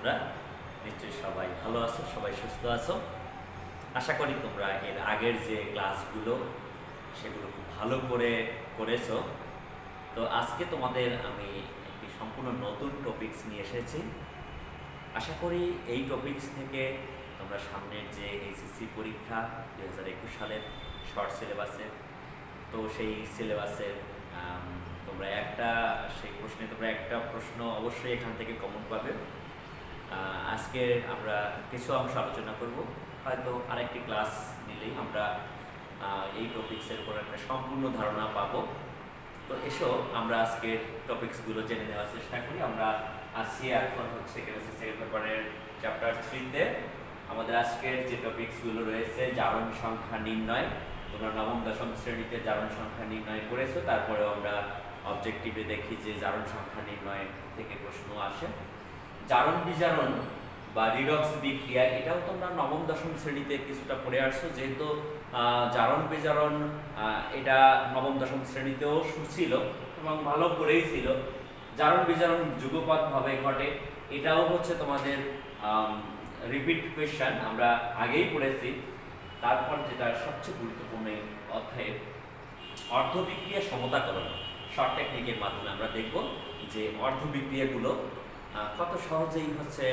তোমরা? নিশ্চয়ই সবাই ভালো আছো, সবাই সুস্থ আছো। আশা করি তোমরা এর আগের যে ক্লাসগুলো সেগুলো খুব ভালো করে করেছো। তো আজকে তোমাদের আমি একটি সম্পূর্ণ নতুন টপিকস নিয়ে এসেছি। আশা করি এই টপিকস থেকে তোমরা সামনের যে এইচএসসি পরীক্ষা 2021 সালের শর্ট সিলেবাসের, তো সেই সিলেবাসের সেই প্রশ্নে তোমরা একটা প্রশ্ন অবশ্যই এখান থেকে কমন পাবে। আজকে আমরা কিছু অংশ আলোচনা করব, হয়তো আরেকটি ক্লাস নিলেই আমরা এই টপিক্সের উপর একটা সম্পূর্ণ ধারণা পাবো। তো এসো আমরা আজকের টপিক্সগুলো জেনে নেওয়ার চেষ্টা করি। আমরা আসছি এখন হচ্ছে কেমিস্ট্রি সেকেন্ড পেপারের চ্যাপ্টার 3-তে। আমাদের আজকের যে টপিক্সগুলো রয়েছে জারণ সংখ্যা নির্ণয়। তোমরা নবম দশম শ্রেণীতে জারণ সংখ্যা নির্ণয় করেছো, তারপরেও আমরা অবজেক্টিভে দেখি যে জারণ সংখ্যা নির্ণয় থেকে প্রশ্ন আসে। জারণ বিজারণ বা রিডক্স বিক্রিয়া, এটাও তোমরা নবম দশম শ্রেণীতে কিছুটা পড়ে আসছো। যেহেতু জারণ বিজারণ এটা নবম দশম শ্রেণীতেও ছিল এবং ভালো করেই ছিল। জারণ বিজারণ যুগপৎভাবে ঘটে, এটাও হচ্ছে তোমাদের রিপিট কোয়েশ্চেন, আমরা আগেই পড়েছি। তারপর যেটা সবচেয়ে গুরুত্বপূর্ণ অধ্যায়ে অর্ধবিক্রিয়া সমতাকরণ, শর্ট টেকনিকের মাধ্যমে আমরা দেখব যে অর্ধবিক্রিয়াগুলো কত সহজেই হচ্ছে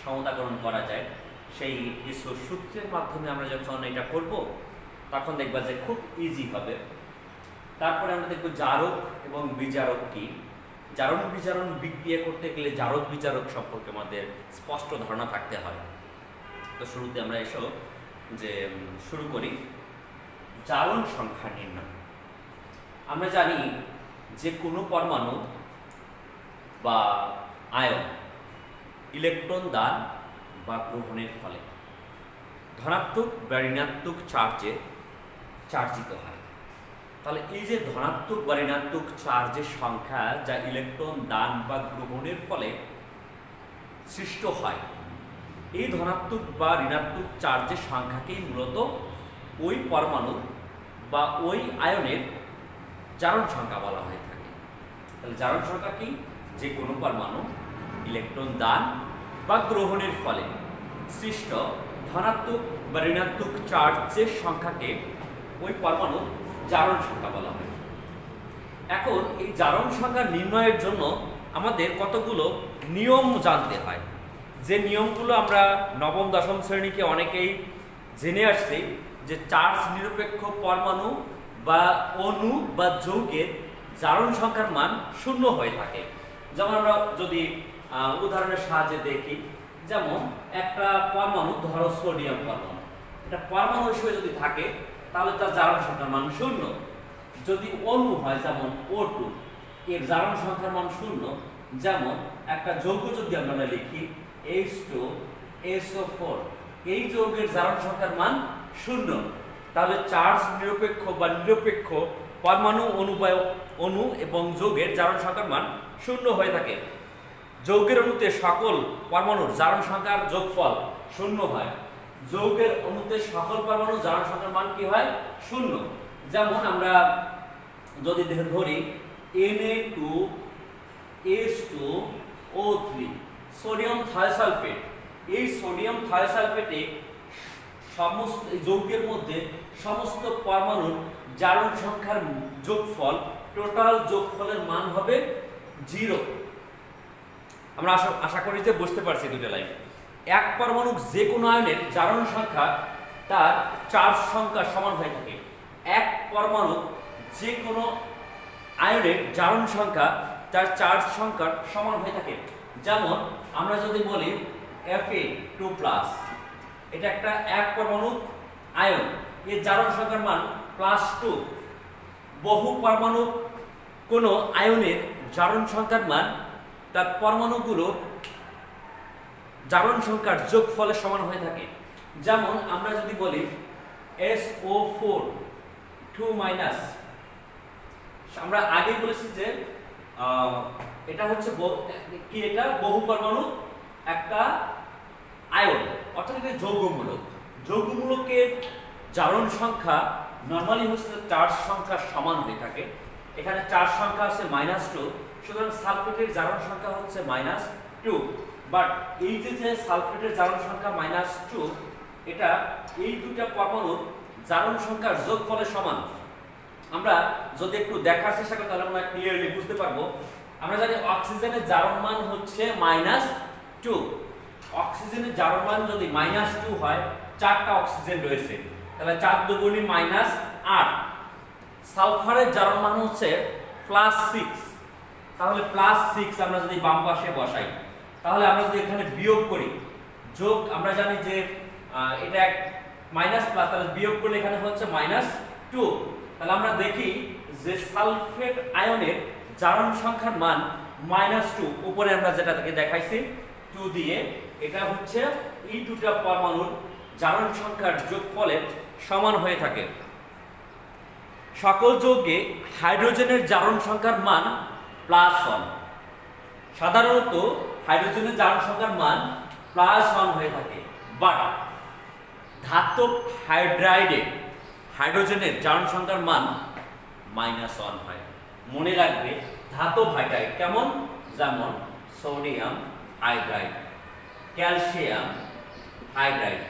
সমতাকরণ করা যায়। সেই কিছু সূত্রের মাধ্যমে আমরা যখন এটা করব তখন দেখবা যে খুব ইজি হবে। তারপরে আমরা দেখব জারক এবং বিজারক কি। জারণ বিজারণ বিক্রিয়া করতে গেলে জারক বিজারক সম্পর্কে আমাদের স্পষ্ট ধারণা থাকতে হয়। তো শুরুতে আমরা শুরু করি জারণ সংখ্যা নির্ণয়। আমরা জানি যে কোনো পরমাণু বা আয়ন ইলেকট্রন দান বা গ্রহণের ফলে ধনাত্মক বা ঋণাত্মক চার্জে চার্জিত হয়। তাহলে এই যে ধনাত্মক বা ঋণাত্মক চার্জের সংখ্যা যা ইলেকট্রন দান বা গ্রহণের ফলে সৃষ্ট হয়, এই ধনাত্মক বা ঋণাত্মক চার্জের সংখ্যাকেই মূলত ওই পরমাণু বা ওই আয়নের জারণ সংখ্যা বলা হয়ে থাকে। তাহলে জারণ সংখ্যা কি? যে কোনো পরমাণু ইলেকট্রন দান বা গ্রহণের ফলে সৃষ্ট ধনাত্মক বা ঋণাত্মক চার্জের সংখ্যাকে ওই পরমাণুর জারণ সংখ্যা বলা হয়। এখন এই জারণ সংখ্যা নির্ণয়ের জন্য আমাদের কতগুলো নিয়ম জানতে হয়, যে নিয়মগুলো আমরা নবম দশম শ্রেণীকে অনেকেই জেনে আসছি, যে চার্জ নিরপেক্ষ পরমাণু বা অণু বা যৌগের জারণ সংখ্যার মান 0 হয়ে থাকে। যেমন আমরা যদি উদাহরণের সাহায্যে দেখি, যেমন একটা পরমাণু, ধরো সোডিয়াম পরমাণু, এটা পরমাণু হিসেবে যদি থাকে তাহলে তার জারণ সংখ্যার মান 0। যদি অণু হয় যেমন O2, এর জারণ সংখ্যার মান 0। যেমন একটা যৌগ যদি আমরা লিখি H2SO4, এই যৌগের জারণ সংখ্যার মান 0। তাহলে চার্জ নিরপেক্ষ বা নিরপেক্ষ পরমাণু, অণু এবং যৌগের জারণ সংখ্যার মান 0 হয়ে থাকে। যৌগের অণুতে সকল পরমাণুর জারণ সংখ্যার যোগফল 0 হয়। যৌগের অণুতে সকল পরমাণুর জারণ সংখ্যার মান কি হয়? 0। যেমন আমরা যদি ধরি Na2H2O3 সোডিয়াম থায়োসালফেট, এই সোডিয়াম থায়োসালফেটে সমস্ত যৌগের মধ্যে সমস্ত পরমাণুর জারণ সংখ্যার যোগফল, টোটাল যোগফলের মান হবে 0। আমরা আশা করি যে বুঝতে পারছি দুটো লাইন। এক পরমাণু যে কোনো আয়নের জারণ সংখ্যা তার চার্জ সংখ্যা সমান হয়ে থাকে। এক পরমাণু যে কোনো আয়নের জারণ সংখ্যা তার চার্জ সংখ্যার সমান হয়ে থাকে। যেমন আমরা যদি বলি Fa2+, এটা একটা এক পরমাণু আয়ন, এর জারণ সংখ্যার মান +2। বহু পরমাণু কোনো আয়নের জারণ সংখ্যার মান তার পরমাণুগুলোর জারণ সংখ্যার যোগফলের সমান হয়ে থাকে। যেমন আমরা যদি বলি SO4 2-, আমরা আগেই বলেছি যে এটা হচ্ছে কি, এটা বহু পরমাণু একটা আয়ন, অর্থাৎ এটা যৌগমূলক। যৌগমূলকের জারণ সংখ্যা নরমালি হচ্ছে চার্জ সংখ্যার সমান হয়ে থাকে। এখানে চার্জ সংখ্যা আছে -2, সুতরাং সালফেটের জারণ সংখ্যা হচ্ছে -2। বাট এই যে সালফেটের জারণ সংখ্যা -2, এটা এই দুইটা পরমাণুর জারণ সংখ্যার যোগফলের সমান। আমরা যদি একটু দেখার চেষ্টা করি তাহলে আমরা ক্লিয়ারলি বুঝতে পারবো। আমরা জানি অক্সিজেনের জারণ মান হচ্ছে -2। অক্সিজেনের জারণ মান যদি -2 হয়, 4টা অক্সিজেন রয়েছে, তাহলে 4 দুগুণে -8। সালফারের জারণ মান হচ্ছে +6, তাহলে +6 আমরা যদি বাম পাশে বসাই, তাহলে আমরা যদি এখানে বিয়োগ করি, যোগ আমরা জানি যে এটা মাইনাস প্লাস, তাহলে বিয়োগ করলে এখানে হচ্ছে -2। তাহলে আমরা দেখি যে সালফেট আয়নের জারণ সংখ্যার মান -2, উপরে আমরা যেটা থেকে দেখাইছি 2 দিয়ে, এটা হচ্ছে এই দুটো পরমাণুর জারণ সংখ্যার যোগফলের সমান হয়ে থাকে। সকল যৌগে হাইড্রোজেনের জারণ সংখ্যার মান +1। সাধারণত হাইড্রোজেনের জারণ সংখ্যার মান +1 হয়ে থাকে, বাট ধাতব হাইড্রাইডে হাইড্রোজেনের জারণ সংখ্যার মান -1 হয়। মনে রাখবে ধাতব হাইড্রাইড কেমন, যেমন সোডিয়াম হাইড্রাইড, ক্যালসিয়াম হাইড্রাইড।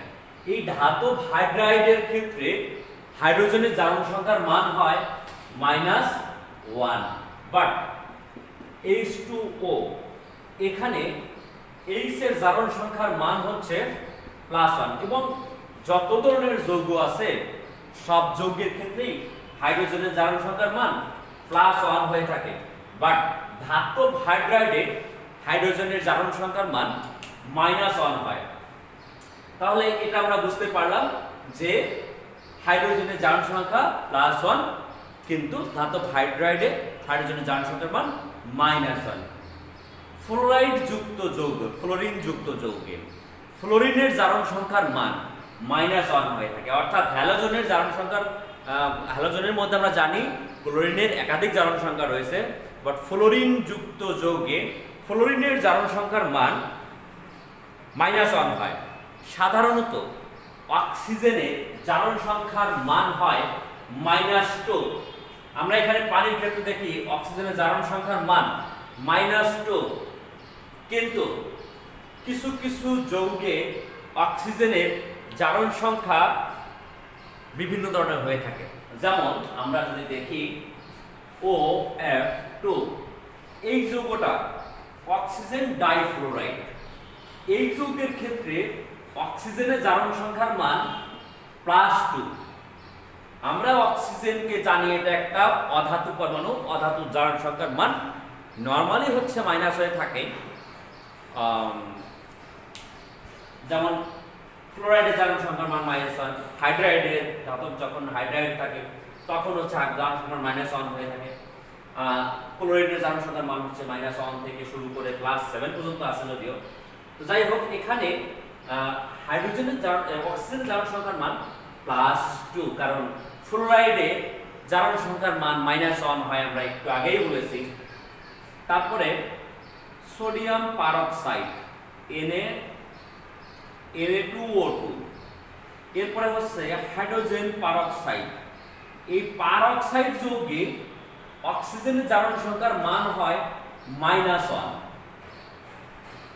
এই ধাতব হাইড্রাইডের ক্ষেত্রে হাইড্রোজেনের জারণ সংখ্যার মান হয় -1, বাট H2O, এখানে H এর জারণ সংখ্যার মান হচ্ছে +1। এবং যত ধরনের যৌগ আছে সব যৌগের ক্ষেত্রেই হাইড্রোজেনের জারণ সংখ্যার মান +1 হয়ে থাকে, বাট ধাতব হাইড্রাইডে হাইড্রোজেনের জারণ সংখ্যার মান -1 হয়। তাহলে এটা আমরা বুঝতে পারলাম যে হাইড্রোজেনের জারণ সংখ্যা +1, কিন্তু ধাতব হাইড্রাইডে হাইড্রোজেনের জারণ সংখ্যার মান -1। ফ্লোরাইড যুক্ত যৌগ, ফ্লোরিন যুক্ত যৌগে ফ্লোরিনের জারণ সংখ্যার মান -1 হয়ে থাকে। অর্থাৎ হ্যালোজেনের জারণ সংখ্যার, হ্যালোজেনের মধ্যে আমরা জানি ক্লোরিনের একাধিক জারণ সংখ্যা রয়েছে, বাট ফ্লোরিন যুক্ত যৌগে ফ্লোরিনের জারণ সংখ্যার মান -1 হয়। সাধারণত অক্সিজেনের জারণ সংখ্যার মান হয় -2। আমরা এখানে পানির ক্ষেত্রে দেখি অক্সিজেনের জারণ সংখ্যার মান -2, কিন্তু কিছু কিছু যৌগে অক্সিজেনের জারণ সংখ্যা বিভিন্ন ধরনের হয়ে থাকে। যেমন আমরা যদি দেখি OF2, এই যৌগটা অক্সিজেন ডাইফ্লোরাইড। এই যৌগের ক্ষেত্রে অক্সিজেনের জারণ সংখ্যার মান +2। আমরা অক্সিজেনকে জানি এটা একটা অধাতু পরমাণু, অধাতু জারণ সংখ্যার মান নরমালি হচ্ছে মাইনাস হয়ে থাকে। যেমন ফ্লোরাইডের জারণ সংখ্যার মান -1, হাইড্রাইডের ধাতব যখন হাইড্রাইড থাকে তখন হচ্ছে জারণ সংখ্যার -1 হয়ে থাকে। ক্লোরাইডের জারণ সংখ্যার মান হচ্ছে -1 থেকে শুরু করে +7 পর্যন্ত আছে যদিও। তো যাই হোক, এখানে হাইড্রোজেনের অক্সিজেনের জারণ সংখ্যার মান +2, কারণ ফ্লোরাইডে জারণ সংখ্যার মান -1 হয়, আমরা একটু আগেই বলেছি। তারপরে সোডিয়াম পারক্সাইড Na2O2, এরপরে হচ্ছে হাইড্রোজেন পারক্সাইড। এই পারক্সাইড যৌগে অক্সিজেনের জারণ সংখ্যার মান হয় -1।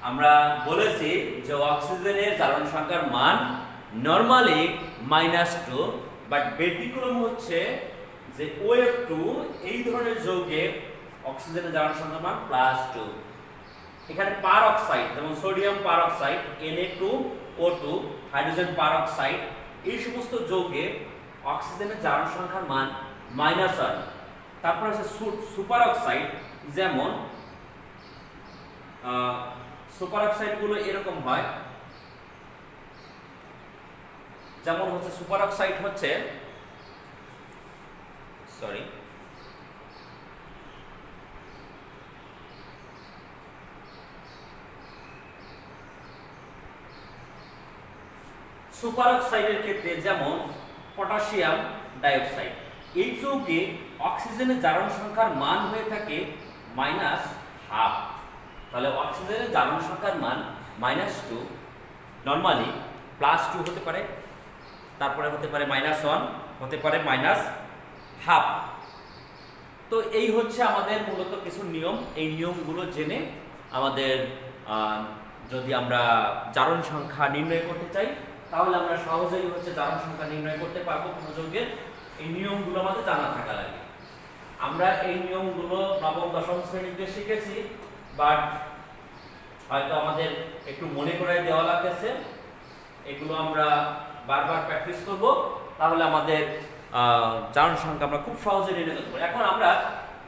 আমরা বলেছি যে অক্সিজেনের জারণ সংখ্যার মান নরমালি -2, বাট ব্যতিক্রম হচ্ছে যে OF2, এই ধরনের যৌগে অক্সিজেনের জারণ সংখ্যার মান +2। এখানে পারক্সাইড যেমন sodium peroxide, Na2O2, hydrogen peroxide, এই সমস্ত যৌগে অক্সিজেনের জারণ সংখ্যার মান -1। তারপর আছে সুপার অক্সাইড, যেমন সুপার অক্সাইড গুলো এরকম হয়, যেমন হচ্ছে সুপার অক্সাইড হচ্ছে সুপার অক্সাইডের ক্ষেত্রে যেমন পটাশিয়াম ডাইঅক্সাইড। এই যৌগে অক্সিজেনের জারণ সংখ্যার মান হয়ে থাকে -1/2। তাহলে অক্সিজেনের জারণ সংখ্যার মান -2, নরমালি +2 হতে পারে, তারপরে হতে পারে -1, হতে পারে -1/2। তো এই হচ্ছে আমাদের মূলত কিছু নিয়ম। এই নিয়মগুলো জেনে আমাদের যদি আমরা জারণ সংখ্যা নির্ণয় করতে চাই তাহলে আমরা সহজেই হচ্ছে জারণ সংখ্যা নির্ণয় করতে পারবো কোনো যৌগের। এই নিয়মগুলো আমাদের জানা থাকা লাগে। আমরা এই নিয়মগুলো নবম দশম শ্রেণীতে শিখেছি, বাট হয়তো আমাদের একটু মনে করাই দেওয়া লাগতেছে। এগুলো আমরা বারবার প্র্যাকটিস করব, তাহলে আমাদের জারণ সংখ্যা আমরা খুব সহজে নির্ণয় করতে পারি। এখন আমরা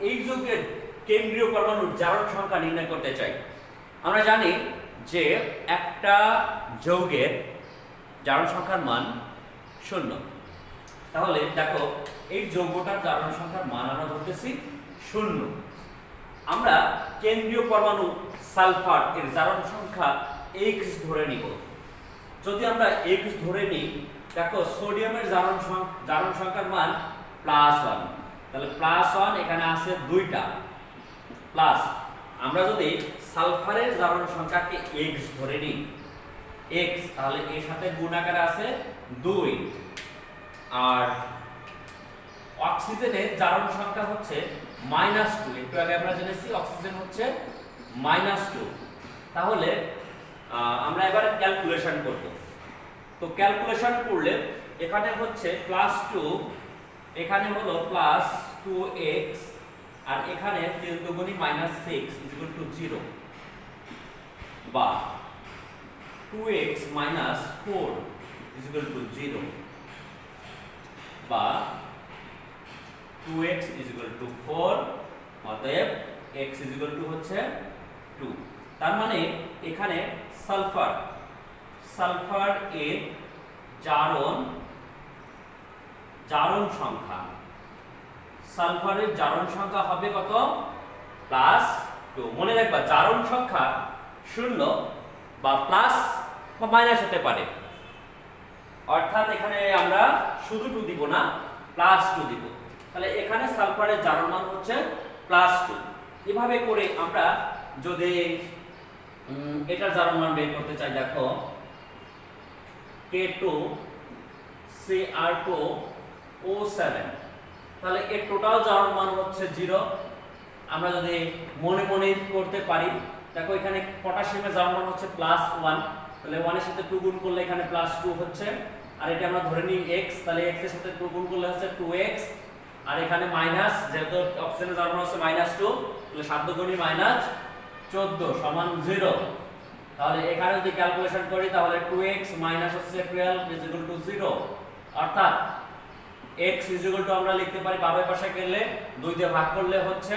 এই যৌগের কেন্দ্রীয় পরমাণুর জারণ সংখ্যা নির্ণয় করতে চাই। আমরা জানি যে একটা যৌগের জারণ সংখ্যার মান 0। তাহলে দেখো এই যৌগটার জারণ সংখ্যার মান আমরা ধরতেছি 0। আমরা কেন্দ্রীয় পরমাণু সালফার এর জারণ সংখ্যা x ধরে নিব। যদি আমরা x ধরে নিই, দেখো সোডিয়ামের জারণ সংখ্যার মান +1, তাহলে +1 এখানে আছে 2টা প্লাস। আমরা যদি সালফারের জারণ সংখ্যাকে x ধরে নিই, x, তাহলে এর সাথে গুণ আকারে আছে 2। আর অক্সিজেনের জারণ সংখ্যা হচ্ছে -2। একটু আগে আমরা জেনেছি অক্সিজেন হচ্ছে -2। তাহলে আমরা এবারে ক্যালকুলেশন করব। তো ক্যালকুলেশন করলে এখানে হচ্ছে +2, এখানে হলো +2x, আর এখানে 3 দুগুণী -6 0, বা 2x - 4 0, বা 2x 4, অতএব x হচ্ছে 2। তার মানে এখানে সালফার এর জারণ সংখ্যা, সালফারের জারণ সংখ্যা হবে কত? +2। মনে রাখবা জারণ সংখ্যা 0 বা প্লাস বা মাইনাস হতে পারে, অর্থাৎ এখানে আমরা শুধু 2 দিব না, +2 দিব। তাহলে এখানে সালফারের জারণ মান হচ্ছে +2। এভাবে করে আমরা যদি এটার জারণ মান বের করতে চাই, দেখো K2Cr2O7, তাহলে এর টোটাল জারণ মান হচ্ছে 0। আমরা যদি মনে মনে করতে পারি, দেখো এখানে পটাশিয়ামের জারণ মান হচ্ছে +1, তাহলে 1 এর সাথে 2 গুণ করলে এখানে +2 হচ্ছে। আর এটা আমরা ধরে নিই x, তাহলে x এর সাথে 2 গুণ করলে হচ্ছে 2x, আর এখানে মাইনাস, যেহেতু অক্সিজেনের জারণ মান হচ্ছে -2, তাহলে 7 দুগুণী -14 সমান 0। তাহলে এখানে যদি ক্যালকুলেশন করি তাহলে 2x - হচ্ছে 12 0, অর্থাৎ x আমরা লিখতে পারি বামের পাশে গেলে 2 দিয়ে ভাগ করলে হচ্ছে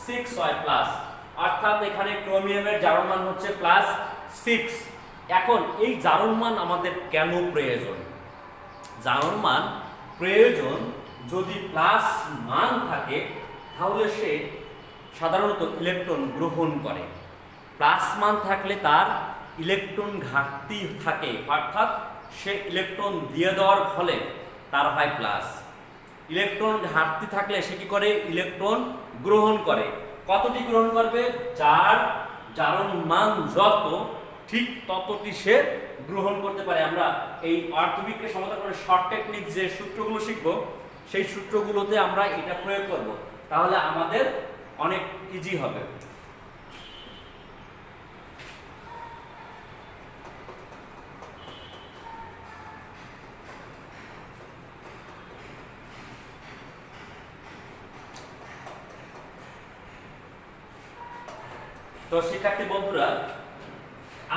6 হয় প্লাস, অর্থাৎ এখানে ক্রোমিয়ামের জারণ মান হচ্ছে +6। এখন এই জারণ মান আমাদের কেন প্রয়োজন? জারণ মান প্রয়োজন যদি প্লাস মান থাকে তাহলে সে সাধারণত ইলেকট্রন গ্রহণ করে। প্লাস মান থাকলে তার ইলেকট্রন ঘাটতি থাকে, অর্থাৎ সে ইলেকট্রন দিয়ে দেওয়ার ফলে তার হয় প্লাস। ইলেকট্রন ঘাটতি থাকলে সে কি করে? ইলেকট্রন গ্রহণ করে। কতটি গ্রহণ করবে? যার জারণ মান যত ঠিক ততটি সে গ্রহণ করতে পারে। আমরা এই অর্ধবৃত্তের সমাধানের শর্ট টেকনিক যে সূত্রগুলো শিখবো, সেই সূত্রগুলোতে আমরা এটা প্রয়োগ করব, তাহলে আমাদের অনেক ইজি হবে। তো শিক্ষার্থী বন্ধুরা,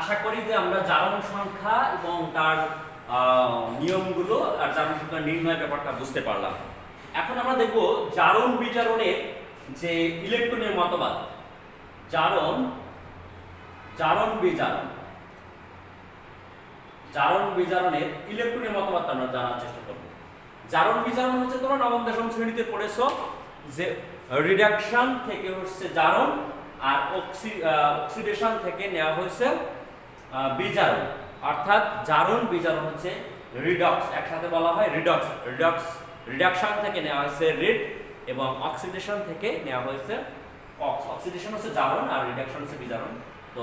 আশা করি যে আমরা জারণ সংখ্যা এবং তার নিয়মগুলো আর জারণ সংখ্যা নির্ণয়ের ব্যাপারটা বুঝতে পারলাম। এখন আমরা দেখব জারণ বিজারণের যে ইলেকট্রনের মতবাদ। জারণ বিজারণের ইলেকট্রনের মতবাদটা আমরা জানার চেষ্টা করব। জারণ বিজারণ হচ্ছে তোমরা নবম দশম শ্রেণীতে পড়েছো যে রিডাকশন থেকে হচ্ছে জারণ, আর অক্সিডেশন থেকে নেওয়া হয়েছে বিজারণ। অর্থাৎ জারণ বিজারণ হচ্ছে রিডক্স, একসাথে বলা হয় রিডক্স। রিডাকশন থেকে নেওয়া হয়েছে রিড, এবং অক্সিডেশন থেকে নেওয়া হয়েছে অক্স। অক্সিডেশন হচ্ছে জারণ আর রিডাকশন হচ্ছে বিজারণ। তো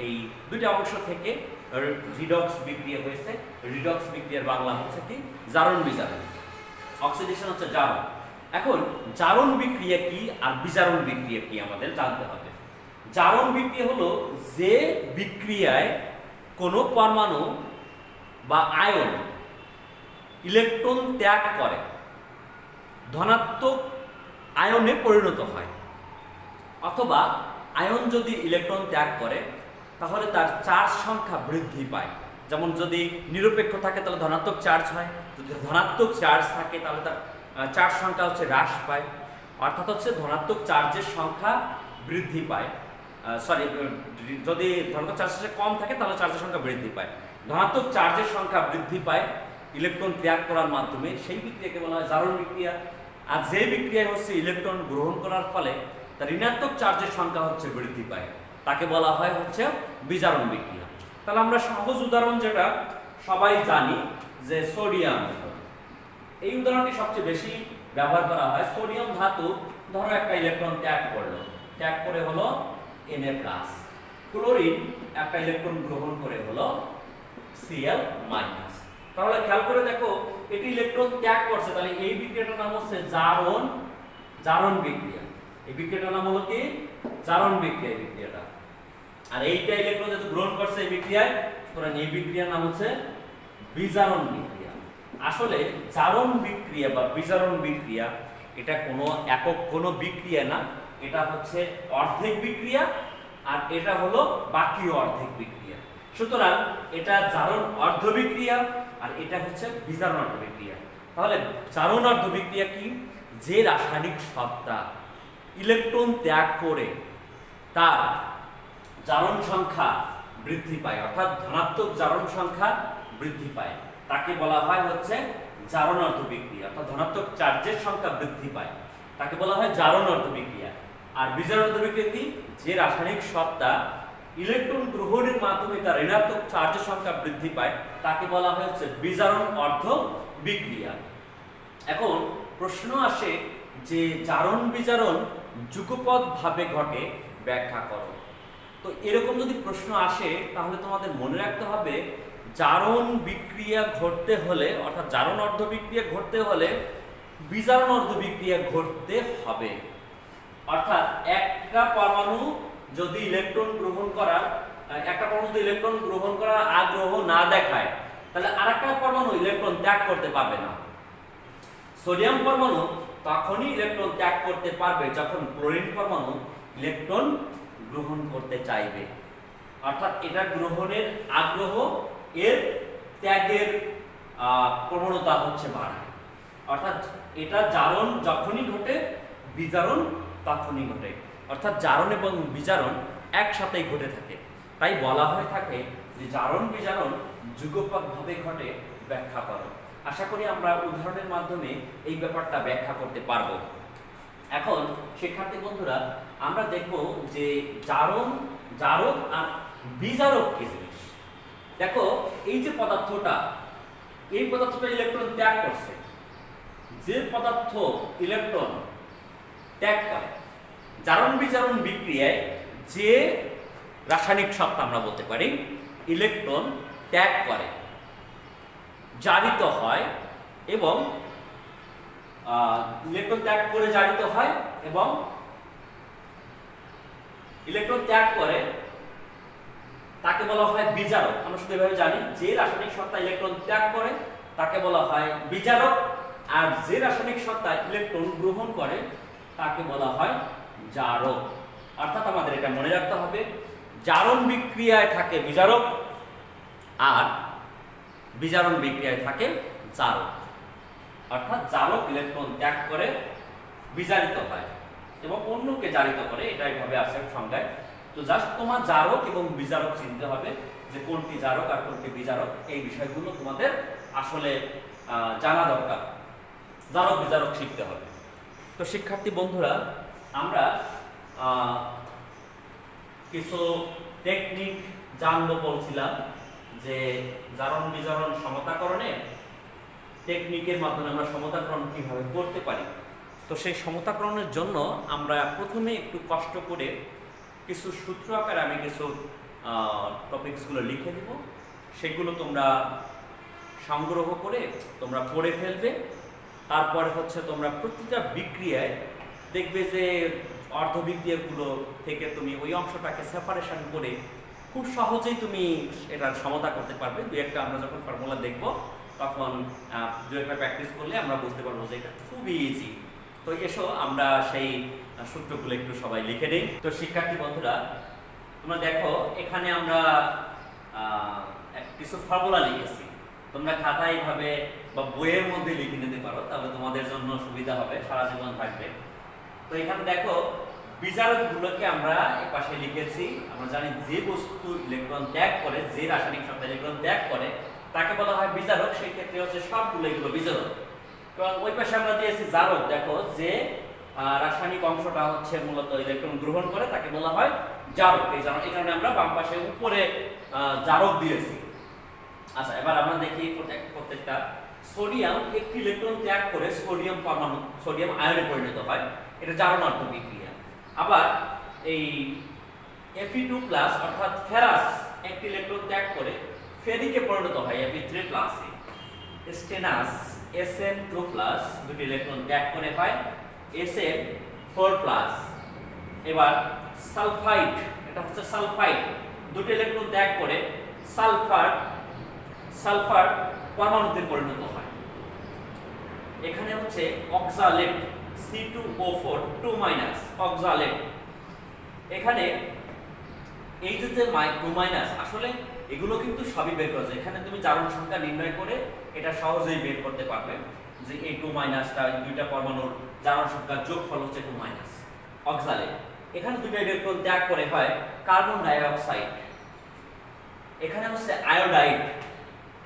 এই দুইটা অংশ থেকে রিডক্স বিক্রিয়া হয়েছে। রিডক্স বিক্রিয়ার বাংলা হচ্ছে কি? জারণ বিজারণ। অক্সিডেশন হচ্ছে জারণ। এখন জারণ বিক্রিয়া কি আর বিজারণ বিক্রিয়া কি আমাদের জানতে হবে। জারণ বিক্রিয়া হলো যে বিক্রিয়ায় কোনো পরমাণু বা আয়ন ইলেকট্রন ত্যাগ করে ধনাত্মক আয়নে পরিণত হয়, অথবা আয়ন যদি ইলেকট্রন ত্যাগ করে তাহলে তার চার্জ সংখ্যা বৃদ্ধি পায়। যেমন যদি নিরপেক্ষ থাকে তাহলে ধনাত্মক চার্জ হয়, যদি ধনাত্মক চার্জ থাকে তাহলে তার চার্জ সংখ্যা হচ্ছে হ্রাস পায়, অর্থাৎ হচ্ছে ধনাত্মক চার্জের সংখ্যা বৃদ্ধি পায়। যদি ধনাত্মক চার্জ কম থাকে তাহলে চার্জের সংখ্যা বৃদ্ধি পায়। ধনাত্মক চার্জের সংখ্যা বৃদ্ধি পায় ইলেকট্রন ত্যাগ করার মাধ্যমে, সেই বিক্রিয়াকে বলা হয় জারণ বিক্রিয়া। আর যে বিক্রিয়ায় হচ্ছে ইলেকট্রন গ্রহণ করার ফলে তার ঋণাত্মক চার্জের সংখ্যা হচ্ছে বৃদ্ধি পায়, তাকে বলা হয় হচ্ছে বিজারণ বিক্রিয়া। তাহলে আমরা সহজ উদাহরণ যেটা সবাই জানি যে সোডিয়াম, এই উদাহরণটি সবচেয়ে বেশি ব্যবহার করা হয়। সোডিয়াম ধাতু ধরো একটা ইলেকট্রন ত্যাগ করলো, ত্যাগ করে হলো Na+। ক্লোরিন একটা ইলেকট্রন গ্রহণ করে হলো Cl-। তাহলে খেয়াল করে দেখো এটি ইলেকট্রন ত্যাগ করছে, তাহলে এই বিক্রিয়াটার নাম হচ্ছে জারণ বিক্রিয়া। এই বিক্রিয়াটার নাম হলো কি? জারণ বিক্রিয়া। এই বিক্রিয়াটা, আর এইটা ইলেকট্রন যেহেতু গ্রহণ করছে এই বিক্রিয়ায়, সুতরাং এই বিক্রিয়ার নাম হচ্ছে বিজারণ বিক্রিয়া। আসলে জারণ বিক্রিয়া বা বিজারণ বিক্রিয়া এটা কোনো একক কোনো বিক্রিয়া না, এটা হচ্ছে অর্ধেক বিক্রিয়া, আর এটা হলো বাকি অর্ধেক বিক্রিয়া। সুতরাং এটা জারণ অর্ধ বিক্রিয়া আর এটা হচ্ছে বিজারণ অর্ধ বিক্রিয়া। তাহলে জারণ অর্ধ বিক্রিয়া কি? যে রাসায়নিক সত্তা ইলেকট্রন ত্যাগ করে তার জারণ সংখ্যা বৃদ্ধি পায়, অর্থাৎ ধনাত্মক জারণ সংখ্যা বৃদ্ধি পায়, তাকে বলা হয় হচ্ছে জারণ অর্ধ বিক্রিয়া। অর্থাৎ ধনাত্মক চার্জের সংখ্যা বৃদ্ধি পায়, তাকে বলা হয় জারণ অর্ধ বিক্রিয়া। আর বিজারণ অর্ধ বিক্রিয়া কি? যে রাসায়নিক সত্তা ইলেকট্রন গ্রহণের মাধ্যমে তার ঋণাত্মক চার্জের সংখ্যা বৃদ্ধি পায়, তাকে বলা হয় হচ্ছে বিজারণ অর্ধ বিক্রিয়া। এখন প্রশ্ন আসে যে জারণ বিজারণ যুগপৎ ভাবে ঘটে, ব্যাখ্যা করো। তো এরকম যদি প্রশ্ন আসে তাহলে তোমাদের মনে রাখতে হবে জারণ বিক্রিয়া ঘটতে হলে, অর্থাৎ জারণ অর্ধ বিক্রিয়া ঘটতে হলে বিজারণ অর্ধ বিক্রিয়া ঘটতে হবে। অর্থাৎ একটা পরমাণু যদি ইলেকট্রন গ্রহণ করার আগ্রহ না দেখায় তাহলে আরেকটা পরমাণু ইলেকট্রন ত্যাগ করতে পারবে না। সোডিয়াম পরমাণু তখনই ইলেকট্রন ত্যাগ করতে পারবে যখন ক্লোরিন পরমাণু ইলেকট্রন গ্রহণ করতে চাইবে, অর্থাৎ এটা গ্রহণের আগ্রহ এর ত্যাগের প্রবণতা হচ্ছে বাড়ায়। অর্থাৎ এটা জারণ যখনই ঘটে বিজারণ তখনই ঘটে, অর্থাৎ জারণ এবং বিজারণ একসাথেই ঘটে থাকে। তাই বলা হয়ে থাকে যে জারণ বিজারণ যুগপৎভাবে ঘটে, ব্যাখ্যা করো। আশা করি আমরা উদাহরণের মাধ্যমে এই ব্যাপারটা ব্যাখ্যা করতে পারবো। এখন শিক্ষার্থী বন্ধুরা আমরা দেখব যে জারক আর বিজারক কি জিনিস। দেখো এই যে পদার্থটা, এই পদার্থটা ইলেকট্রন ত্যাগ করছে। যে পদার্থ ইলেকট্রন ত্যাগ করে জারণ বিজারণ বিক্রিয়ায় যে রাসায়নিক সত্তা আমরা বলতে পারি ইলেকট্রন ত্যাগ করে, জারিত হয় এবং ইলেকট্রন ত্যাগ করে জারিত হয় এবং ইলেকট্রন ত্যাগ করে তাকে বলা হয় বিজারক। আমরা শুধু এভাবে জানি যে রাসায়নিক সত্তা ইলেকট্রন ত্যাগ করে তাকে বলা হয় বিজারক, আর যে রাসায়নিক সত্তা ইলেকট্রন গ্রহণ করে তাকে বলা হয় জারক। অর্থাৎ আমাদের এটা মনে রাখতে হবে জারণ বিক্রিয়ায় থাকে বিজারক আর বিজারণ বিক্রিয়ায় থাকে জারক। অর্থাৎ জারক ইলেকট্রন ত্যাগ করে বিজারিত হয় এবং অন্যকে জারিত করে, এটা এইভাবে আসে সংজ্ঞায়। তো জাস্ট তোমার জারক এবং বিজারক চিনতে হবে যে কোনটি জারক আর কোনটি বিজারক, এই বিষয়গুলো তোমাদের আসলে জানা দরকার, জারক বিজারক শিখতে হবে। তো শিক্ষার্থী বন্ধুরা আমরা কিছু টেকনিক জানবো বলছিলাম যে জারণ বিজারণ সমতাকরণে টেকনিকের মাধ্যমে আমরা সমতাকরণ কিভাবে করতে পারি। তো সেই সমতাকরণের জন্য আমরা প্রথমে একটু কষ্ট করে কিছু সূত্র আকারে আমি কিছু টপিকসগুলো লিখে দেব, সেগুলো তোমরা সংগ্রহ করে তোমরা পড়ে ফেলবে। তারপরে হচ্ছে তোমরা প্রতিটা বিক্রিয়ায় দেখবে যে অর্ধবিক্রিয়কগুলো থেকে তুমি ওই অংশটাকে সেপারেশন করে খুব সহজেই তুমি এটার সমতা করতে পারবে। দুই একটা আমরা যখন ফর্মুলা দেখব তখন দুই একটা প্র্যাকটিস করলে আমরা বুঝতে পারবো যে এটা খুবই ইজি। তো এসো আমরা সেই সূত্রগুলো একটু সবাই লিখে নিই। তো শিক্ষার্থী বন্ধুরা, তোমরা দেখো এখানে আমরা কিছু ফর্মুলা লিখেছি। তোমরা খাতায় এইভাবে বা বইয়ের মধ্যে লিখে নিতে পারো, তাহলে তোমাদের জন্য সুবিধা হবে, সারা জীবন থাকবে। তো এখানে দেখো বিজারকগুলোকে আমরা এই পাশে লিখেছি। আমরা জানি যে বস্তু ইলেকট্রন ত্যাগ করে, যে রাসায়নিক সংখ্যা ইলেকট্রন ত্যাগ করে তাকে বলা হয় বিজারক। সেই ক্ষেত্রে হচ্ছে সবগুলো এগুলো বিজারক। কারণ ওই পাশে আমরা দিয়েছি জারক। দেখো যে রাসায়নিক অংশটা হচ্ছে মূলত ইলেকট্রন গ্রহণ করে তাকে বলা হয় জারক। এই কারণে আমরা বাম পাশে উপরে জারক দিয়েছি। আচ্ছা, এবার আমরা দেখি প্রত্যেকটা। সোডিয়াম একটি ইলেকট্রন ত্যাগ করে সোডিয়াম পরমাণু সোডিয়াম আয়নে পরিণত হয়, এটা জারণার্থ বিক্রিয়া। আবার এই Fe2+ অর্থাৎ ফেরাস একটি ইলেকট্রন ত্যাগ করে ফেরিকে পরিণত হয় Fe3+। স্টেনাস Sn2+ দুটি ইলেকট্রন ত্যাগ করে হয় Sn4+। এবার সালফাইড, এটা হচ্ছে সালফাইড, দুটি ইলেকট্রন ত্যাগ করে সালফার পরমাণুতে পরিণত হয়। এখানে হচ্ছে অক্সালেট C2O4 2- অক্সালেট। এখানে এই যে 2- আসলে এগুলো কিন্তু সবই বের করা যায়। এখানে তুমি জারণ সংখ্যা নির্ণয় করে এটা সহজেই বের করতে পারবে যে এই 2- এই দুইটা পরমাণুর জারণ সংখ্যার যোগফল হচ্ছে 2- অক্সালেট। এখানে দুটো ইলেকট্রন ত্যাগ করে হয় কার্বন ডাই অক্সাইড। এখানে হচ্ছে আয়োডাইড।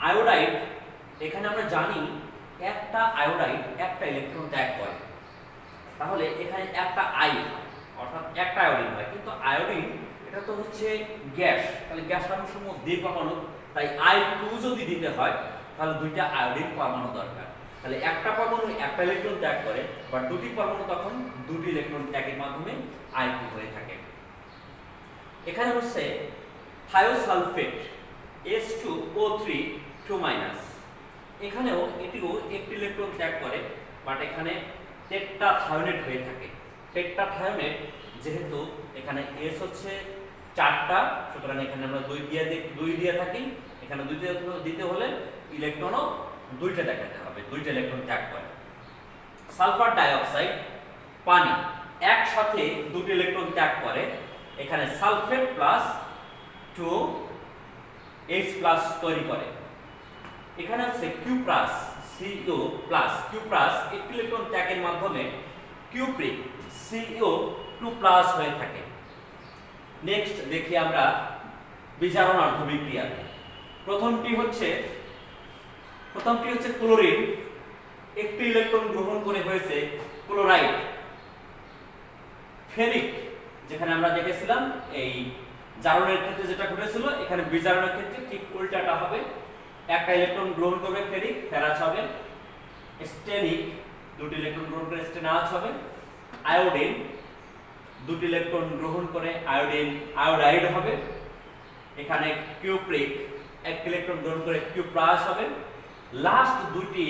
আয়োডাইড, এখানে আমরা জানি একটা আয়োডাইড একটা ইলেকট্রন ত্যাগ করে, তাহলে এখানে একটা আই অর্থাৎ একটা আয়োডিন হয়। কিন্তু আয়োডিন এটা তো হচ্ছে গ্যাস, তাহলে গ্যাস অণুসমূহ দ্বিপরমাণু, তাই I2 যদি দিতে হয় তাহলে দুইটা আয়োডিন পরমাণু দরকার। তাহলে একটা পরমাণু একটা ইলেকট্রন ত্যাগ করে, বা দুটি পরমাণু তখন দুটি ইলেকট্রন ত্যাগের মাধ্যমে I2 হয়ে থাকে। এখানে হচ্ছে থায়োসালফেট H2O3 2-। এখানেও এটিও একটি ইলেকট্রন ত্যাগ করে, বাট এখানে টেট্রাথায়োনেট হয়ে থাকে। টেট্রাথায়োনেট যেহেতু এখানে S হচ্ছে 4টা, সুতরাং এখানে আমরা 2 দিয়ে থাকি। এখানে 2 দিতে হলে ইলেকট্রনও 2টা দেখাতে হবে, 2টা ইলেকট্রন ত্যাগ করে। সালফার ডাইঅক্সাইড, পানি, একসাথে 2টি ইলেকট্রন ত্যাগ করে। এখানে সালফেট প্লাস 2H+ তৈরি করে। এখানে হচ্ছে কিউপ্রাস CO+, কিউপ্রাস একটি ইলেকট্রন ত্যাগের মাধ্যমে কিউপ্রিক CO2+ হয়ে থাকে। নেক্সট দেখি আমরা বিজারণার্থ বিক্রিয়া। প্রথমটি হচ্ছে ক্লোরিন, একটি ইলেকট্রন গ্রহণ করে হয়েছে ক্লোরাইড। ফেরিক, যেখানে আমরা দেখেছিলাম এই জারণের ক্ষেত্রে যেটা ঘটেছিল, এখানে বিজারণের ক্ষেত্রে ঠিক উল্টাটা হবে। একটা ইলেকট্রন গ্রহণ করবে ফেরিক, ফেরাস হবে। স্টেনিক, দুটি ইলেকট্রন গ্রহণ করে স্টেনাস হবে। আয়োডিন, দুটি ইলেকট্রন গ্রহণ করে আয়োডাইড হবে। এখানে কিউপ্রিক, একটি ইলেকট্রন গ্রহণ করে কিউপ্রাস হবে। লাস্ট দুইটি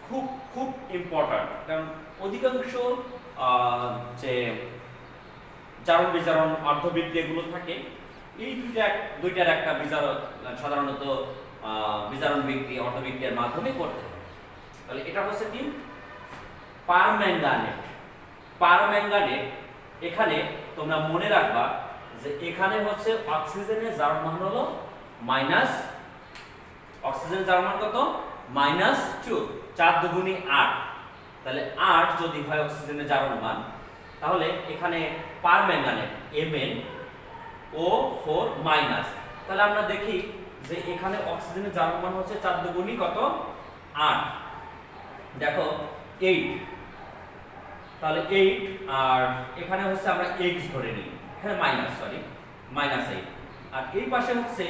খুব খুব ইম্পর্টেন্ট, কারণ অধিকাংশ যে জারণ বিজারণ অর্ধবিক্রিয়াগুলো থাকে, এই দুইটার একটা বিজারক সাধারণত বিজারণ বিক্রিয়া অর্ধবিক্রিয়ার মাধ্যমে করতে হয়। তাহলে এটা হচ্ছে কি পারম্যাঙ্গানেট। পারম্যাঙ্গানেট, এখানে তোমরা মনে রাখবা যে এখানে হচ্ছে অক্সিজেনের জারণ মান হলো মাইনাস, অক্সিজেনের জারণ মান কত? -2, 4 দুগুণী 8। তাহলে 8 যদি হয় অক্সিজেনের জারণ মান, তাহলে এখানে পারম্যাঙ্গানেট MnO4-। তাহলে আমরা দেখি যে এখানে অক্সিজেনের জারণ মান হচ্ছে 4 দুগুণী কত? 8। দেখো 8, তাহলে 8, আর এখানে হচ্ছে আমরা x ধরে নিই, এখানে -8, আর এই পাশে হচ্ছে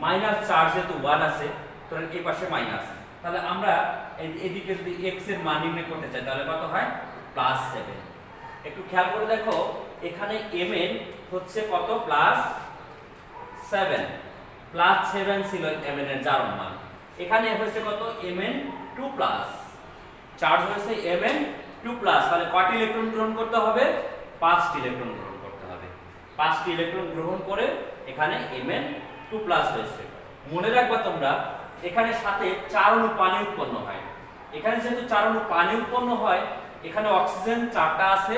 -4 যেহেতু 1 আছে, তাহলে এই পাশে মাইনাস। তাহলে আমরা এদিকে যদি x এর মান নির্ণয় করতে চাই তাহলে কত হয়? +7। একটু খেয়াল করে দেখো, এখানে Mn হচ্ছে কত? +7, +7 ছিল Mn এর জারণ মান। এখানে হয়েছে কত? Mn2+, চার্জ হয়েছে Mn2+। তাহলে কয়টি ইলেকট্রন গ্রহণ করতে হবে? 5টি ইলেকট্রন গ্রহণ করতে হবে। 5টি ইলেকট্রন গ্রহণ করে এখানে Mn2+ হয়েছে। মনে রাখবা তোমরা এখানে সাথে 4 অণু পানি উৎপন্ন হয়। এখানে যেহেতু 4 অণু পানি উৎপন্ন হয়, এখানে অক্সিজেন 4টা আছে,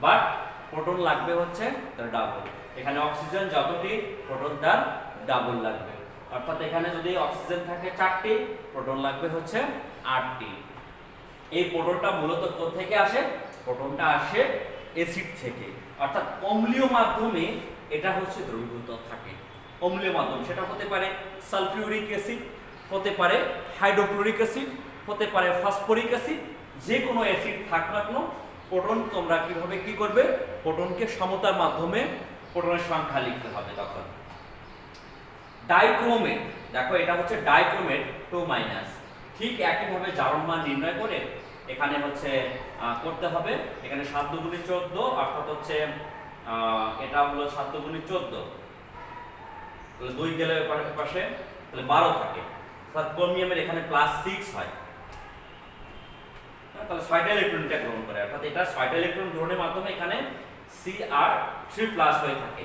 বাট প্রোটন লাগবে হচ্ছে তার ডাবল। এখানে অক্সিজেন যতটি, প্রোটন তার ডাবল লাগবে। অর্থাৎ এখানে যদি অক্সিজেন থাকে 4টি, প্রোটন লাগবে হচ্ছে 8টি। এই প্রোটনটা মূলত কোথা থেকে আসে? প্রোটনটা আসে অ্যাসিড থেকে, অর্থাৎ অম্লীয় মাধ্যমে এটা হচ্ছে দ্রবীভূত থাকে। অম্লীয় মাধ্যম সেটা হতে পারে সালফিউরিক অ্যাসিড, হতে পারে হাইড্রোক্লোরিক অ্যাসিড, হতে পারে ফসফরিক অ্যাসিড। যে কোনো অ্যাসিড থাক না কেন, প্রোটন তোমরা কিভাবে কি করবে? প্রোটনকে সমতার মাধ্যমে প্রোটনের সংখ্যা লিখতে হবে। তখন ডাইক্রোমেট, দেখো এটা হচ্ছে ডাইক্রোমেট 2-। ঠিক একইভাবে জারণ মান নির্ণয় করে এখানে হচ্ছে করতে হবে। এখানে 7 × 14, অর্থাৎ হচ্ছে এটা হলো 7 × 14, তাহলে 2 গেলে পাশে তাহলে 12 থাকে। অর্থাৎ ক্রোমিয়ামের এখানে +6 হয়, তাহলে 6টা ইলেকট্রনটা গ্রহণ করে, অর্থাৎ এটা 6টা ইলেকট্রন গ্রহণের মাধ্যমে এখানে Cr3+ হয়ে থাকে।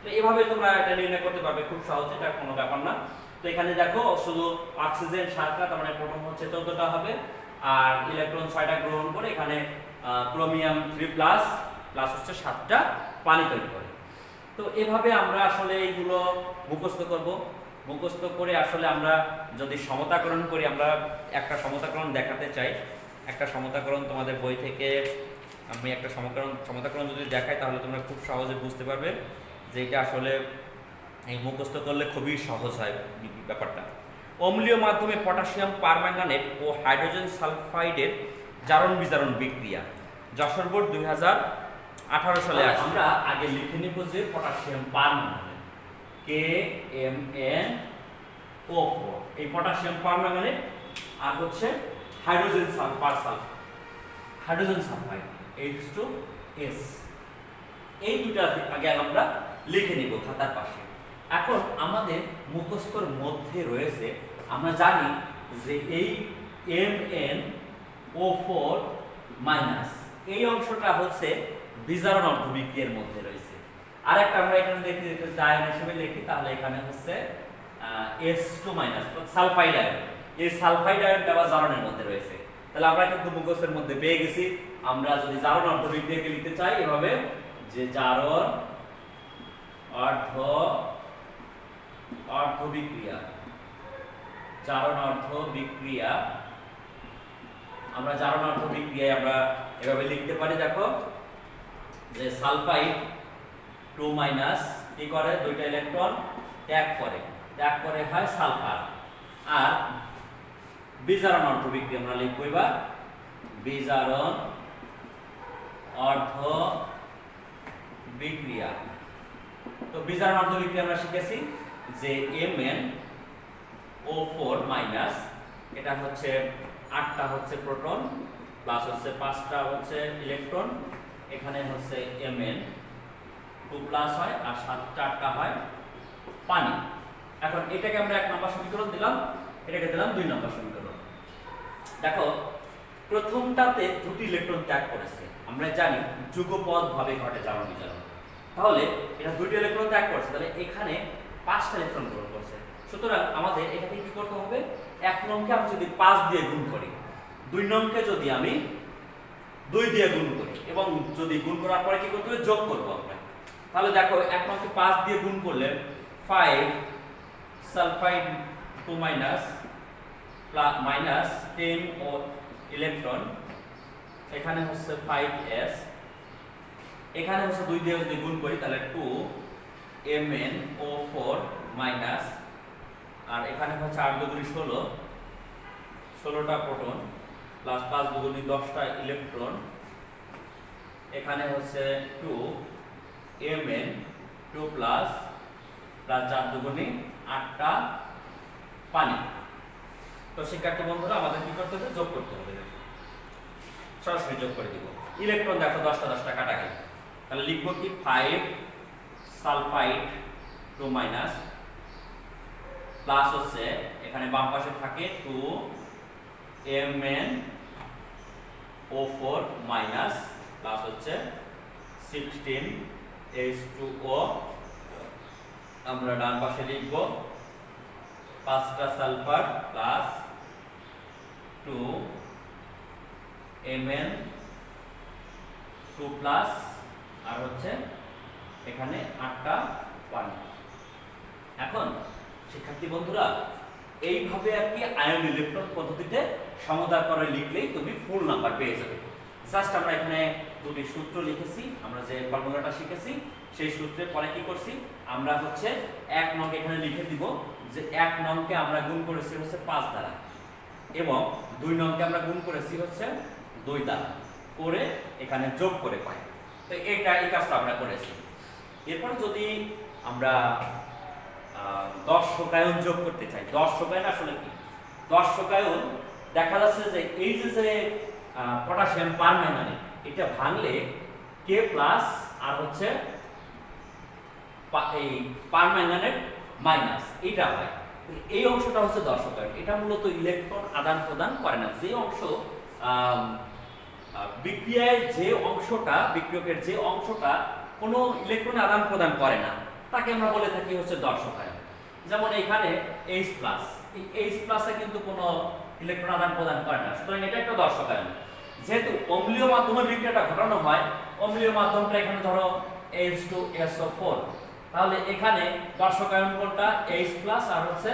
তো এভাবে তোমরা এটা নির্ণয় করতে পারবে খুব সহজে, এটা কোনো ব্যাপার না। তো এখানে দেখো শুধু অক্সিজেন 7টা, তার মানে প্রোটন হচ্ছে 14টা হবে, আর ইলেকট্রন 6টা গ্রহণ করে এখানে ক্রোমিয়াম 3+ প্লাস হচ্ছে 7টা পানি তৈরি করে। তো এভাবে আমরা আসলে এইগুলো মুখস্থ করব। মুখস্থ করে আসলে আমরা যদি সমতাকরণ করি, আমরা একটা সমতাকরণ দেখাতে চাই। একটা সমতাকরণ তোমাদের বই থেকে আমি একটা সমতাকরণ যদি দেখাই, তাহলে তোমরা খুব সহজে বুঝতে পারবে যে এটা আসলে এই মুখস্থ করলে খুবই সহজ হয় ব্যাপারটা। অম্লীয় মাধ্যমে পটাশিয়াম পারম্যাঙ্গানেট ও হাইড্রোজেন সালফাইডের জারণ বিজারণ বিক্রিয়া, যশোর বোর্ড 2018 সালে। আমরা আগে লিখে নিব যে পটাশিয়াম পারম্যাঙ্গানেট KMnO4, এই পটাশিয়াম পারম্যাঙ্গানেট, আর হচ্ছে হাইড্রোজেন সালফাইড H2S, এই দুটা আগে আমরা লিখে নিব খাতার পাশে। এখন আমাদের মুখস্থর মধ্যে রয়েছে, আমরা জানি যে এই Mn O4- এই অংশটা হচ্ছে বিজারণ অর্ধবিক্রিয়ার মধ্যে রয়েছে। আরেকটা আমরা এখানে দেখি আয়ন হিসেবে লিখি, তাহলে এখানে হচ্ছে H2- সালফাইড আয়ন। এই সালফাইড আয়নটা আবার জারণের মধ্যে রয়েছে। তাহলে আমরা কিন্তু মুখস্থের মধ্যে পেয়ে গেছি। আমরা যদি জারণ অর্ধবিক্রিয়াকে লিখতে চাই এভাবে, যে জারণ অর্ধবিক্রিয়া, আমরা জারণ অর্ধবিক্রিয়ায় আমরা এভাবে লিখতে পারি। দেখো যে সালফাইড 2- কি করে? 2টা ইলেকট্রন ত্যাগ করে হয় সালফার। আর বিজারণ অর্ধবিক্রিয়া আমরা লিখব এবার বিজারণ অর্ধবিক্রিয়া। তো বিজারণ অর্ধবিক্রিয়া আমরা শিখেছি যে MnO4- এটা হচ্ছে 8টা হচ্ছে প্রোটন প্লাস হচ্ছে 5টা হচ্ছে ইলেকট্রন, এখানে হচ্ছে Mn2+ হয়, আর 7টা হয় পানি। এখন এটাকে আমরা 1 নম্বর সমীকরণ দিলাম, এটাকে দিলাম 2 নম্বর সমীকরণ। দেখো প্রথমটাতে 2টি ইলেকট্রন ত্যাগ করেছে, আমরা জানি যুগপৎ ভাবে ঘটে জারণ বিজারণ। তাহলে এটা 2টি ইলেকট্রন ত্যাগ করছে, তাহলে এখানে 5টা ইলেকট্রন গ্রহণ করছে। সুতরাং আমাদের এটাকে কি করতে হবে? 1 নংকে আমি যদি 5 দিয়ে গুণ করি, 2 নংকে যদি আমি 2 দিয়ে গুণ করি, এবং যদি গুণ করার পরে কি করতে হবে? যোগ করব আমরা। তাহলে দেখো 1 নংকে 5 দিয়ে গুণ করলে 5 সালফাইড 2- -10 ও ইলেকট্রন, এখানে হচ্ছে 5s, এখানে হচ্ছে 2 দিয়ে যদি গুণ করি তাহলে 2 MnO4- আর এখানে হচ্ছে 8 দুগুণী 16টা প্রোটন প্লাস 5 দুগুণী 10টা ইলেকট্রন, এখানে হচ্ছে 2 Mn2+ প্লাস 4 দুগুণী 8টা পানি। তো শিক্ষার্থী বন্ধুরা আমাদের কি করতে হবে? যোগ করতে হবে। সরাসরি যোগ করে দিব। ইলেকট্রন দেখো 10টা কাটা গেল, তাহলে লিখব কি 5 সালফাইড 2- প্লাস হচ্ছে এখানে বাম পাশে থাকে 2 MnO4- প্লাস হচ্ছে 16H2O, আমরা ডান পাশে লিখব 5টা সালফার প্লাস 2Mn2 প্লাস আর হচ্ছে এখানে 8টা পানি। এখন শিক্ষার্থী বন্ধুরা, এইভাবে আর কি আয়ন ইলেকট্রন পদ্ধতিতে সমাধান করে লিখলেই তুমি ফুল নাম্বার পেয়ে যাবে। জাস্ট আমরা এখানে দুটি সূত্র লিখেছি, আমরা যে ফর্মুলাটা শিখেছি সেই সূত্রে পরে কি করছি, আমরা হচ্ছে 1 নং এখানে লিখে দিব যে 1 নংকে আমরা গুণ করেছি হচ্ছে 5 দ্বারা এবং 2 নংকে আমরা গুণ করেছি হচ্ছে 2 দ্বারা করে এখানে যোগ করে পাই। তো এই কাজটা আমরা করেছি। এরপর যদি আমরা 10 শোকায়ন যোগ করতে চাই, 10 শোকায়ন আসলে কি, 10 শোকায়ন দেখা যাচ্ছে যে এই যে পটাশিয়াম পারম্যাঙ্গানেট এটা ভাঙলে K প্লাস আর হচ্ছে এই পারম্যাঙ্গানেট মাইনাস এটা হয়। এই অংশটা হচ্ছে 10 শোকায়ন। এটা মূলত ইলেকট্রন আদান প্রদান করে না। যে অংশ বিক্রিয়ার যে অংশটা, বিক্রিয়কের যে অংশটা কোনো ইলেকট্রন আদান প্রদান করে না তাকে আমরা বলে থাকি হচ্ছে 10 শোকায়ন। যেমন এখানে H+, এই H+ কিন্তু কোনো ইলেকট্রন আদান প্রদান করে না, সুতরাং এটা একটা 10 শোকায়ন। যেহেতু অম্লীয় মাধ্যমে বিক্রিয়াটা ঘটানো হয়, অম্লীয় মাধ্যমটা এখানে ধরো H2SO4, তাহলে এখানে 10 শোকায়ন কোনটা, H+ আর হচ্ছে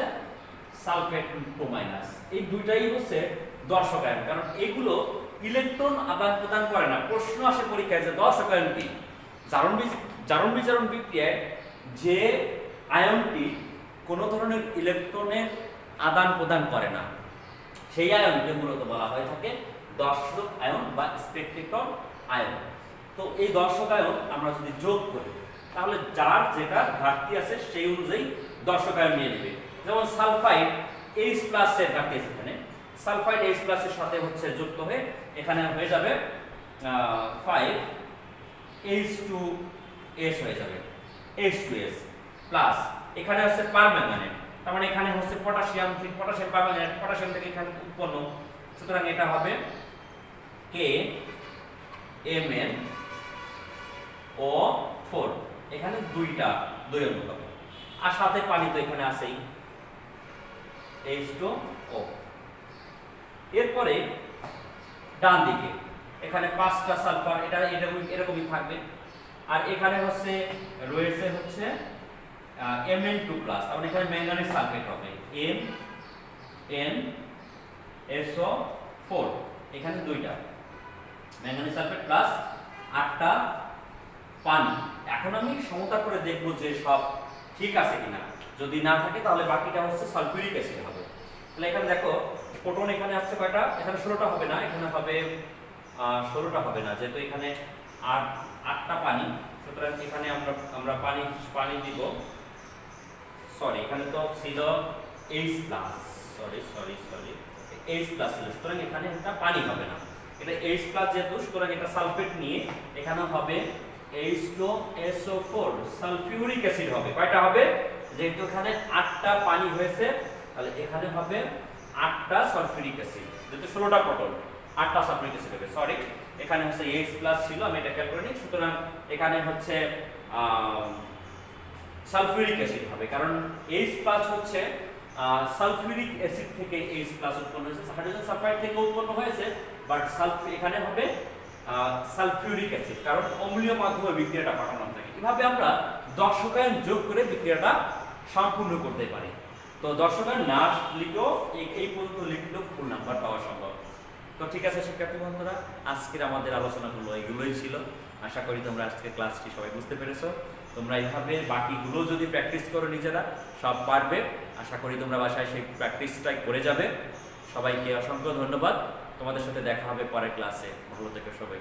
সালফেট 2-, এই দুইটাই হচ্ছে 10 শোকায়ন। কারণ এগুলো ইলেকট্রন আদান প্রদান করে না। প্রশ্ন আসে পরীক্ষায় যে 10 শোকায়ন কি, জারণ বিজারণ বিক্রিয়ায় যে আয়নটি কোনো ধরনের ইলেকট্রনের আদান প্রদান করে না সেই আয়নকে মূলত বলা হয়ে থাকে দর্শক আয়ন বা স্পেকট্রেটর আয়ন। তো এই দর্শক আয়ন আমরা যদি যোগ করি তাহলে যার যেটা ঘাটতি আছে সেই অনুযায়ী দর্শক আয়ন নিয়ে নেবে। যেমন সালফাইড H+ এর ঘাটতি আছে, এখানে সালফাইড H+ এর সাথে হচ্ছে যুক্ত হয়ে এখানে হয়ে যাবে 5H2S হয়ে যাবে, H2S প্লাস এখানে হচ্ছে পারম্যাঙ্গানেট, তার মানে এখানে হচ্ছে পটাশিয়াম পারম্যাঙ্গানেট, পটাশিয়াম থেকে এখানে উৎপন্ন, সুতরাং এটা হবে KMnO4, এখানে 2 অনু হবে আর সাথে পানি তো এখানে আছেই H2O। এরপরে ডান দিকে এখানে 5টা সালফার, এটা এরকমই থাকবে আর এখানে হচ্ছে রয়েছে হচ্ছে Mn2 প্লাস, তার মানে এখানে ম্যাঙ্গানিজ সালফেট হবে MnSO4, এখানে 2টা ম্যাঙ্গানিজ সালফেট প্লাস 8টা পানি। এখন আমি সমতা করে দেখব যে সব ঠিক আছে কিনা, যদি না থাকে তাহলে বাকিটা হচ্ছে সালফিউরিক অ্যাসিড হবে। তাহলে এখানে দেখো প্রোটন এখানে আসছে কয়টা, এখানে 16টা হবে না, এখানে হবে 16টা হবে না, যেহেতু এখানে 8টা পানি, সুতরাং এখানে আমরা পানি দিব। সরি, এখানে তো ছিল H+, সরি H+ ছিল, সুতরাং এখানে একটা পানি হবে না, এটা H+ যেহেতু, সুতরাং এটা সালফেট নিয়ে এখানে হবে H2SO4 সালফিউরিক অ্যাসিড হবে। কয়টা হবে, যেহেতু এখানে 8টা পানি হয়েছে তাহলে এখানে হবে 8টা সালফিউরিক অ্যাসিড, যেহেতু 16টা প্রোটন 8টা সালফিউরিক অ্যাসিড হবে। সরি, এখানে হচ্ছে H+ ছিল, আমি এটা খেয়াল করিনি, সুতরাং এখানে হচ্ছে সালফিউরিক অ্যাসিড হবে, কারণ H+ হচ্ছে সালফিউরিক অ্যাসিড থেকে H+ উৎপন্ন হয়েছে, হাইড্রোজেন সালফাইড থেকে উৎপন্ন হয়েছে, বাট এখানে হবে সালফিউরিক অ্যাসিড, কারণ অম্লীয় মাধ্যমে বিক্রিয়াটা ঘটানো থাকে। এভাবে আমরা 10 শোকায়ন যোগ করে বিক্রিয়াটা সম্পূর্ণ করতে পারি। তো 10 শোকায়ন না লিখলেও এই পর্যন্ত লিখলেও ফুল নাম্বার পাওয়া সম্ভব। তো ঠিক আছে শিক্ষার্থী বন্ধুরা, আজকের আমাদের আলোচনাগুলো এগুলোই ছিল। আশা করি তোমরা আজকের ক্লাসটি সবাই বুঝতে পেরেছো। তোমরা এইভাবে বাকিগুলো যদি প্র্যাকটিস করো নিজেরা সব পারবে। আশা করি তোমরা বাসায় সেই প্র্যাকটিসটাই করে যাবে। সবাইকে অসংখ্য ধন্যবাদ। তোমাদের সাথে দেখা হবে পরের ক্লাসে। ভালো থেকো সবাই।